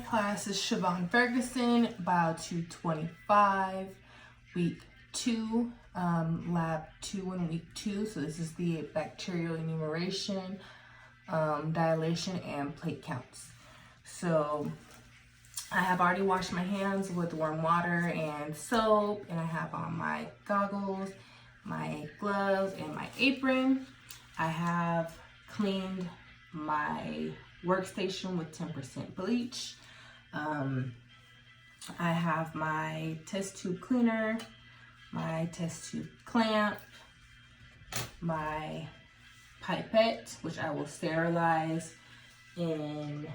class is Siobhan Ferguson, Bio 225, week 2, lab 2 and week 2. So this is the bacterial enumeration, dilation, and plate counts. So I have already washed my hands with warm water and soap, and I have on my goggles, my gloves, and my apron. I have cleaned my workstation with 10% bleach. I have my test tube cleaner, my test tube clamp, my pipette, which I will sterilize in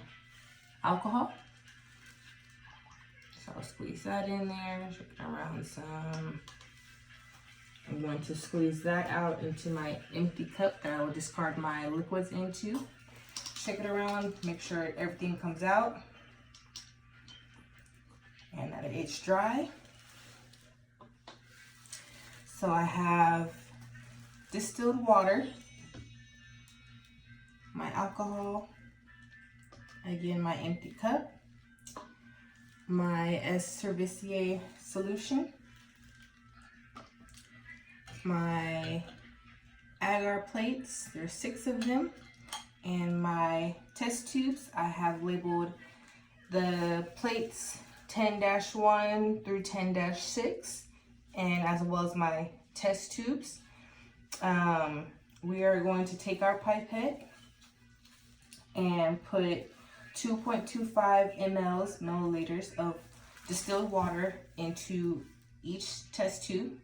alcohol. So I'll squeeze that in there, shake it around some. I'm going to squeeze that out into my empty cup that I will discard my liquids into. Shake it around, make sure everything comes out and that it's dry. So I have distilled water, my alcohol, again my empty cup, my S. cerevisiae solution, my agar plates, there's 6 of them, and my test tubes. I have labeled the plates 10-1 through 10-6, and as well as my test tubes. We are going to take our pipette and put 2.25 milliliters of distilled water into each test tube.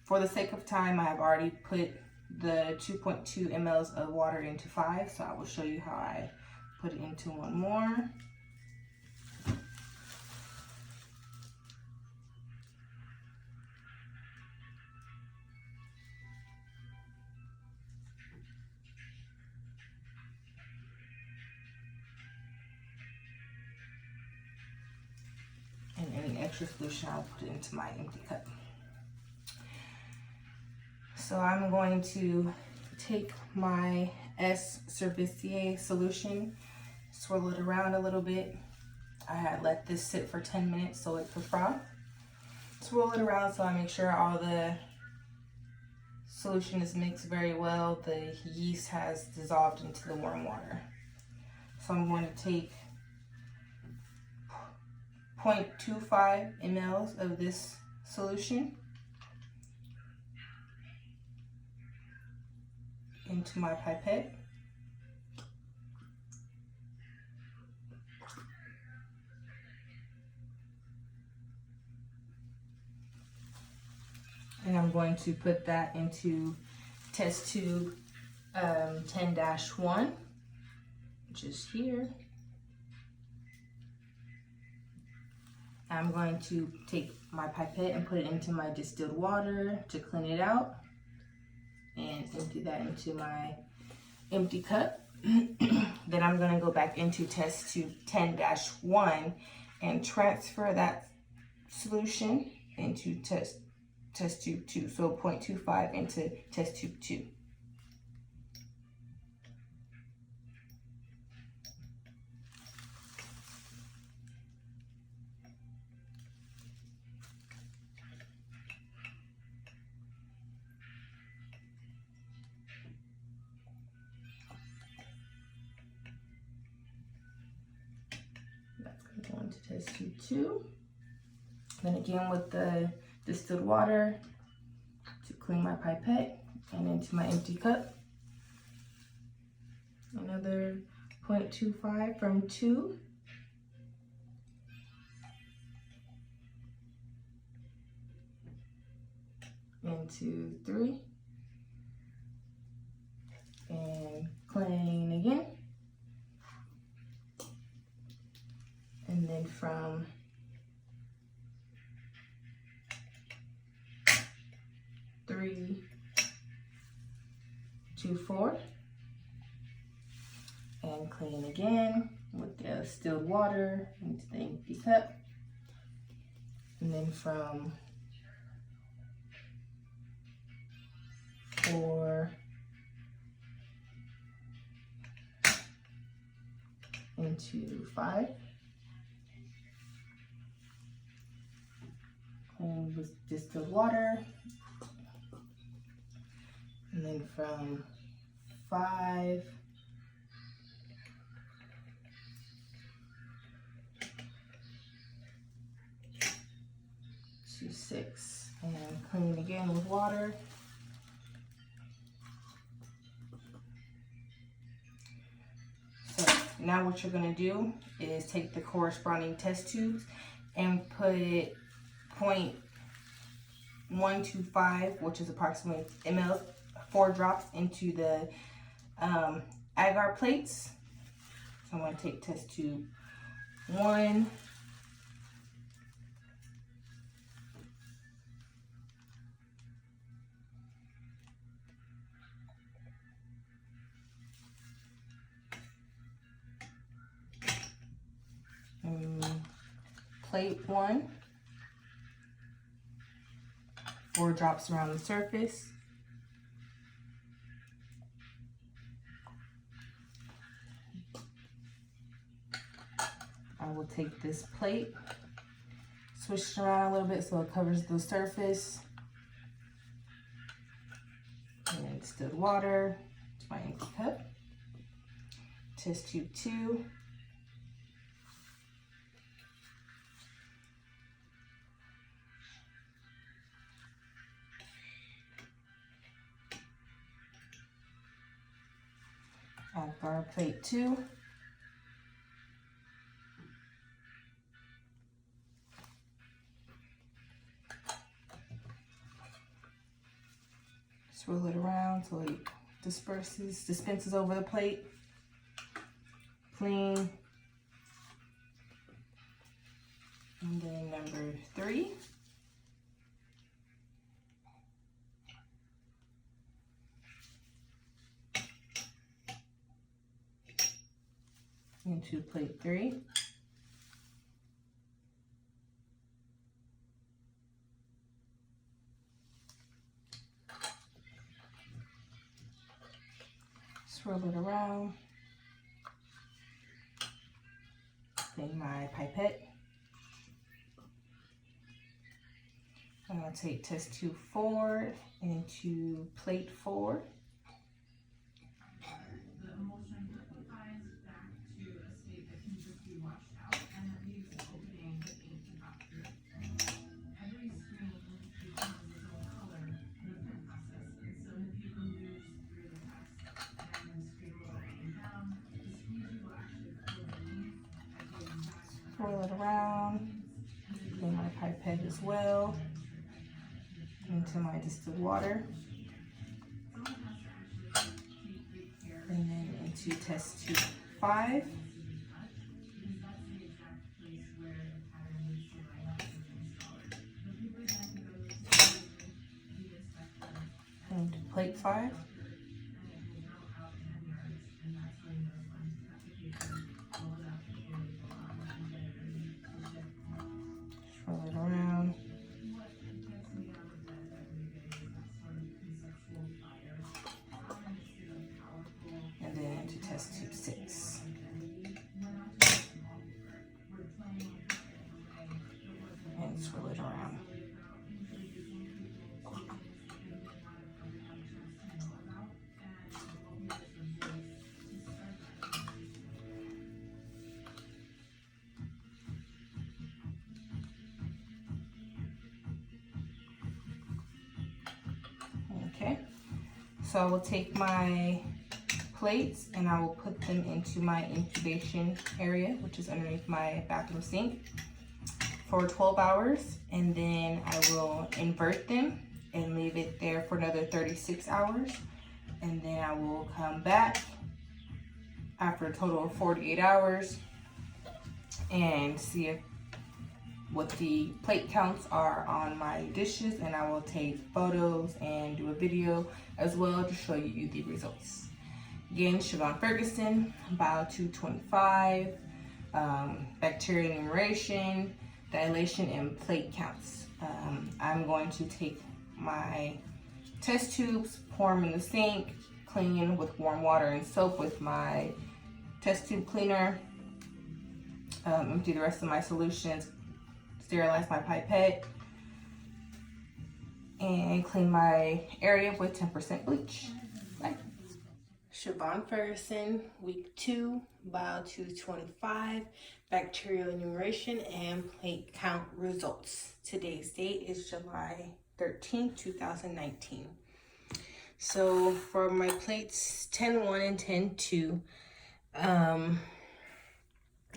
For the sake of time, I have already put the 2.2 mLs of water into 5, so I will show you how I put it into one more. And any extra solution, I'll put it into my empty cup. So I'm going to take my S. cerevisiae solution, swirl it around a little bit. I had let this sit for 10 minutes so it could froth. Swirl it around so I make sure all the solution is mixed very well. The yeast has dissolved into the warm water. So I'm going to take 0.25 mLs of this solution into my pipette. And I'm going to put that into test tube 10-1, which is here. I'm going to take my pipette and put it into my distilled water to clean it out and empty that into my empty cup. Then I'm going to go back into test tube 10-1 and transfer that solution into test tube 2. So 0.25 into test tube 2. That's going to go into test tube 2. Then again with the distilled water to clean my pipette and into my empty cup. Another 0.25 from 2. Into 3. And clean again. And then from 3 to 4, and clean again with the distilled water into the empty cup, and then from 4 into 5. Clean with distilled water. And then from 5 to 6. And clean again with water. So now what you're going to do is take the corresponding test tubes and put 0.125, which is approximately ml, 4 drops into the agar plates. So I'm going to take test tube 1. Plate 1. 4 drops around the surface. I will take this plate, switch it around a little bit so it covers the surface. And distilled water to my empty cup. Test tube 2. Agar plate 2. Swirl it around so it dispenses over the plate. Clean. And then number 3. Into plate 3. Swirl it around. Then my pipette. I'm going to take test tube 4 into plate 4. Swirl it around, in my pipette as well, into my distilled water, and then into test tube 5. Into plate 5. Swirl it around. And then into test tube 6. And swirl it around. Okay, so I will take my plates and I will put them into my incubation area, which is underneath my bathroom sink, for 12 hours, and then I will invert them and leave it there for another 36 hours, and then I will come back after a total of 48 hours and see what the plate counts are on my dishes, and I will take photos and do a video as well to show you the results. Again, Siobhan Ferguson, Bio 225, bacterial enumeration, dilation, and plate counts. I'm going to take my test tubes, pour them in the sink, clean with warm water and soap with my test tube cleaner, empty the rest of my solutions, sterilize my pipette, and clean my area with 10% bleach. Bye. Siobhan Ferguson, week 2, bio 225, bacterial enumeration and plate count results. Today's date is July 13th, 2019. So for my plates 10-1 and 10-2,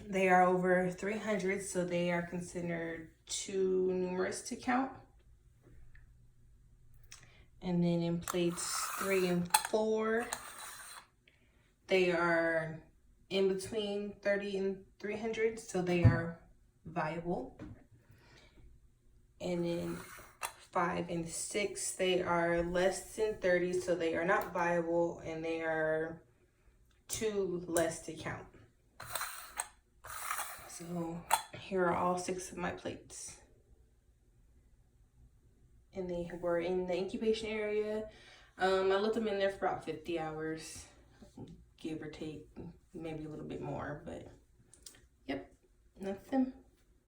they are over 300, so they are considered too numerous to count. And then in plates 3 and 4, they are in between 30 and 300, so they are viable. And then 5 and 6, they are less than 30, so they are not viable, and they are too less to count. So here are all 6 of my plates. And they were in the incubation area. I left them in there for about 50 hours, give or take, maybe a little bit more, but yep, that's them.